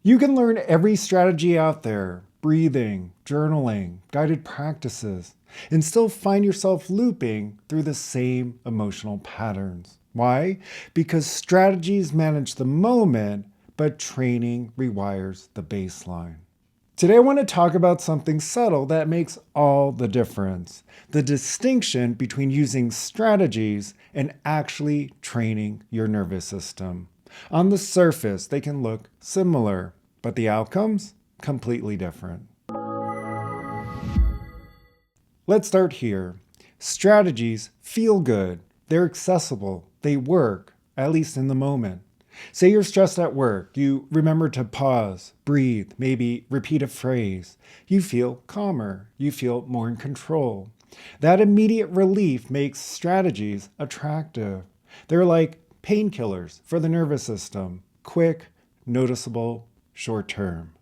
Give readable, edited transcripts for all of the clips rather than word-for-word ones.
You can learn every strategy out there, breathing, journaling, guided practices, and still find yourself looping through the same emotional patterns. Why? Because strategies manage the moment, but training rewires the baseline. Today, I want to talk about something subtle that makes all the difference: the distinction between using strategies and actually training your nervous system. On the surface, they can look similar, but the outcomes completely different. Let's start here. Strategies feel good, they're accessible, they work, at least in the moment. Say you're stressed at work, you remember to pause, breathe, maybe repeat a phrase. You feel calmer, you feel more in control. That immediate relief makes strategies attractive. They're like painkillers for the nervous system, quick, noticeable, short term.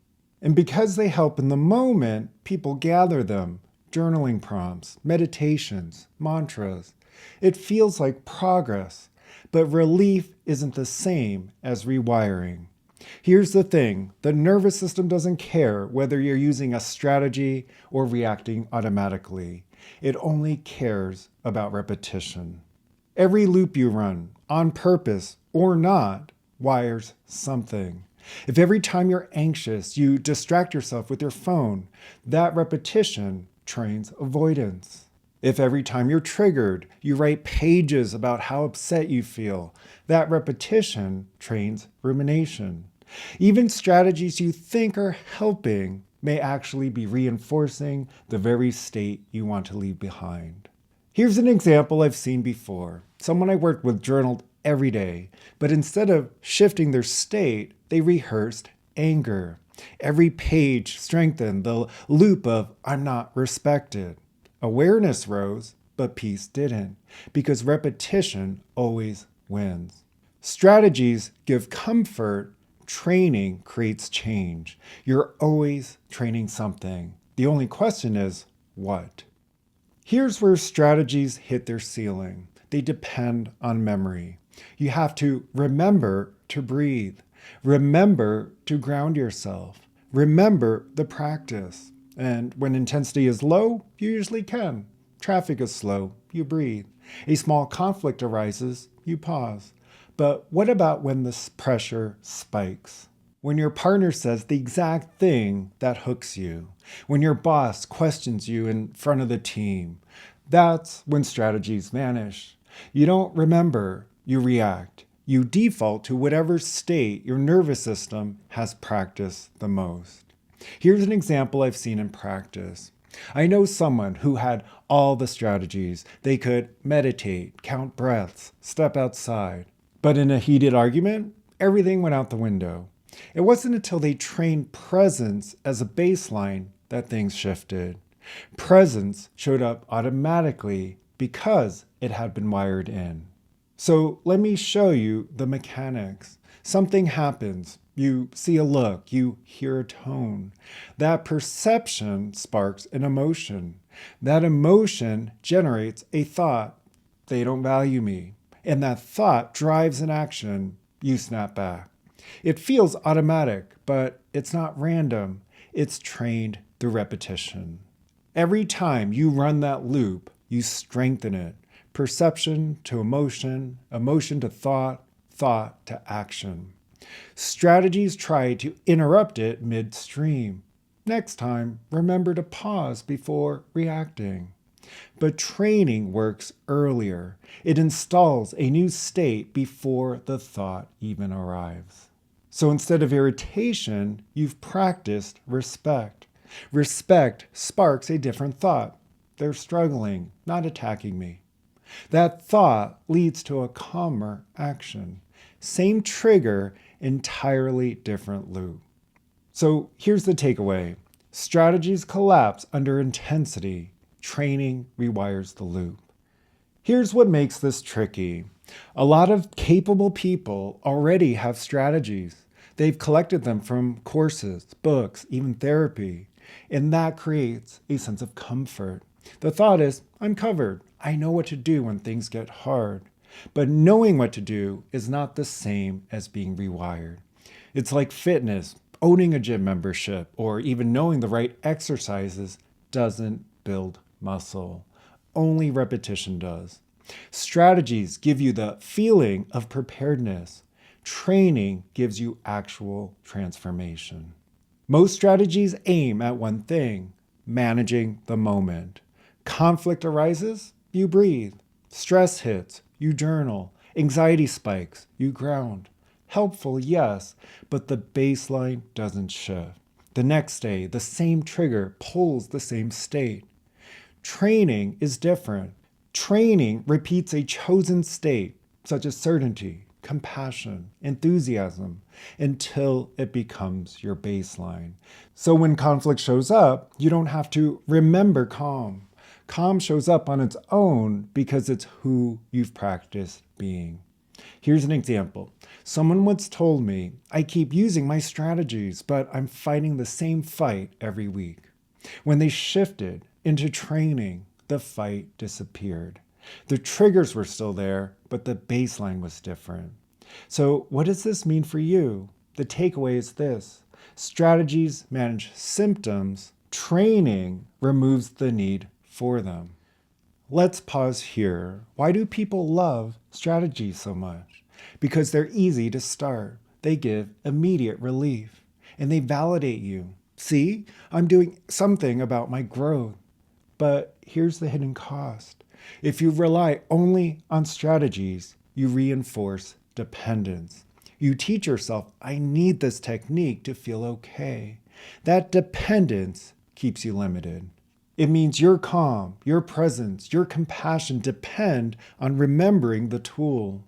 And because they help in the moment, people gather them: journaling prompts, meditations, mantras. It feels like progress, but relief isn't the same as rewiring. Here's the thing: the nervous system doesn't care whether you're using a strategy or reacting automatically. It only cares about repetition. Every loop you run, on purpose or not, wires something. If every time you're anxious, you distract yourself with your phone, that repetition trains avoidance. If every time you're triggered, you write pages about how upset you feel, that repetition trains rumination. Even strategies you think are helping may actually be reinforcing the very state you want to leave behind. Here's an example I've seen before. Someone I worked with journaled every day, but instead of shifting their state, they rehearsed anger. Every page strengthened the loop of "I'm not respected." Awareness rose, but peace didn't, because repetition always wins. Strategies give comfort, training creates change. You're always training something. The only question is, what? Here's where strategies hit their ceiling. They depend on memory. You have to remember to breathe. Remember to ground yourself. Remember the practice. And when intensity is low, you usually can. Traffic is slow, you breathe. A small conflict arises, you pause. But what about when the pressure spikes? When your partner says the exact thing that hooks you? When your boss questions you in front of the team? That's when strategies vanish. You don't remember, you react. You default to whatever state your nervous system has practiced the most. Here's an example I've seen in practice. I know someone who had all the strategies. They could meditate, count breaths, step outside. But in a heated argument, everything went out the window. It wasn't until they trained presence as a baseline that things shifted. Presence showed up automatically because it had been wired in. So let me show you the mechanics. Something happens. You see a look, you hear a tone. That perception sparks an emotion. That emotion generates a thought. They don't value me. And that thought drives an action. You snap back. It feels automatic, but it's not random. It's trained through repetition. Every time you run that loop, you strengthen it. Perception to emotion, emotion to thought, thought to action. Strategies try to interrupt it midstream. Next time, remember to pause before reacting. But training works earlier. It installs a new state before the thought even arrives. So instead of irritation, you've practiced respect. Respect sparks a different thought. They're struggling, not attacking me. That thought leads to a calmer action. Same trigger, entirely different loop. So here's the takeaway. Strategies collapse under intensity. Training rewires the loop. Here's what makes this tricky. A lot of capable people already have strategies. They've collected them from courses, books, even therapy. And that creates a sense of comfort. The thought is, I'm covered. I know what to do when things get hard. But knowing what to do is not the same as being rewired. It's like fitness. Owning a gym membership or even knowing the right exercises doesn't build muscle. Only repetition does. Strategies give you the feeling of preparedness. Training gives you actual transformation. Most strategies aim at one thing: managing the moment. Conflict arises, you breathe. Stress hits, you journal. Anxiety spikes, you ground. Helpful, yes, but the baseline doesn't shift. The next day, the same trigger pulls the same state. Training is different. Training repeats a chosen state, such as certainty, compassion, enthusiasm, until it becomes your baseline. So when conflict shows up, you don't have to remember calm. Calm shows up on its own because it's who you've practiced being. Here's an example. Someone once told me, I keep using my strategies, but I'm fighting the same fight every week. When they shifted into training, the fight disappeared. The triggers were still there, but the baseline was different. So what does this mean for you? The takeaway is this: strategies manage symptoms, training removes the need for them. Let's pause here. Why do people love strategies so much? Because they're easy to start. They give immediate relief, and they validate you. See, I'm doing something about my growth. But here's the hidden cost. If you rely only on strategies, you reinforce dependence. You teach yourself, I need this technique to feel okay. That dependence keeps you limited. It means your calm, your presence, your compassion depend on remembering the tool.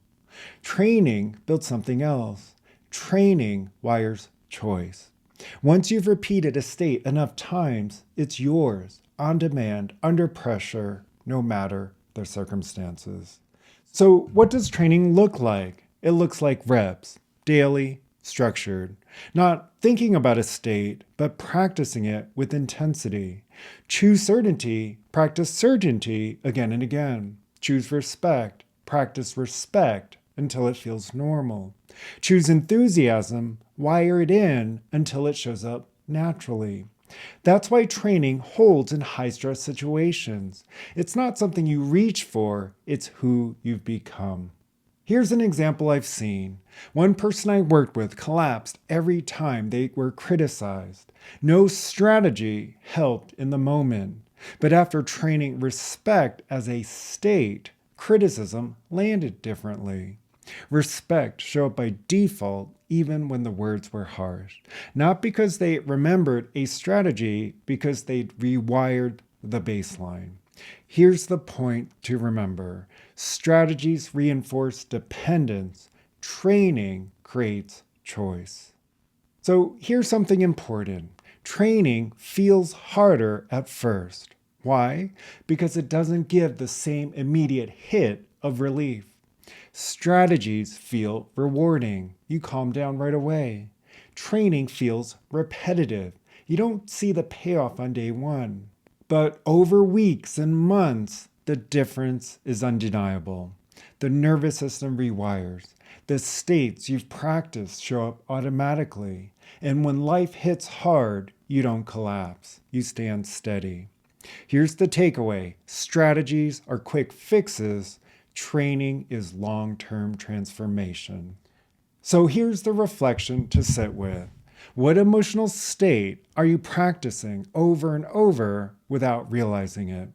Training builds something else. Training wires choice. Once you've repeated a state enough times, it's yours, on demand, under pressure, no matter the circumstances. So what does training look like? It looks like reps, daily, structured. Not thinking about a state, but practicing it with intensity. Choose certainty, practice certainty again and again. Choose respect, practice respect until it feels normal. Choose enthusiasm, wire it in until it shows up naturally. That's why training holds in high-stress situations. It's not something you reach for, it's who you've become. Here's an example I've seen. One person I worked with collapsed every time they were criticized. No strategy helped in the moment. But after training respect as a state, criticism landed differently. Respect showed up by default even when the words were harsh. Not because they remembered a strategy, because they'd rewired the baseline. Here's the point to remember. Strategies reinforce dependence. Training creates choice. So here's something important. Training feels harder at first. Why? Because it doesn't give the same immediate hit of relief. Strategies feel rewarding. You calm down right away. Training feels repetitive. You don't see the payoff on day one. But over weeks and months, the difference is undeniable. The nervous system rewires. The states you've practiced show up automatically. And when life hits hard, you don't collapse. You stand steady. Here's the takeaway. Strategies are quick fixes. Training is long-term transformation. So here's the reflection to sit with. What emotional state are you practicing over and over without realizing it?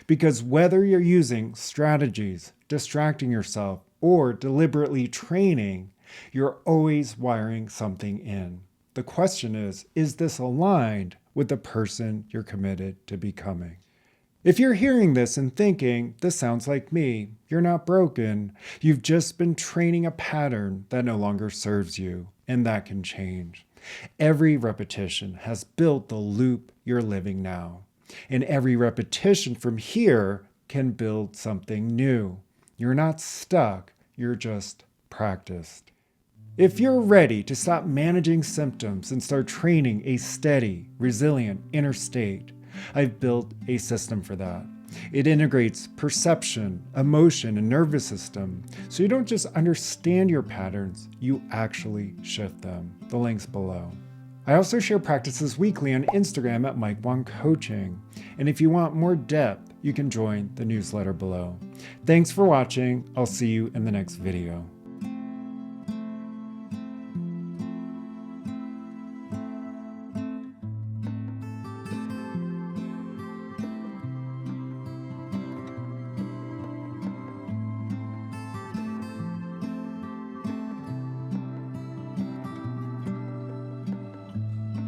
Because whether you're using strategies, distracting yourself, or deliberately training, you're always wiring something in. The question is this aligned with the person you're committed to becoming? If you're hearing this and thinking, this sounds like me, you're not broken. You've just been training a pattern that no longer serves you, and that can change. Every repetition has built the loop you're living now. And every repetition from here can build something new. You're not stuck, you're just practiced. If you're ready to stop managing symptoms and start training a steady, resilient inner state, I've built a system for that. It integrates perception, emotion, and nervous system, so you don't just understand your patterns, you actually shift them. The link's below. I also share practices weekly on Instagram at Mike Wang Coaching. And if you want more depth, you can join the newsletter below. Thanks for watching. I'll see you in the next video.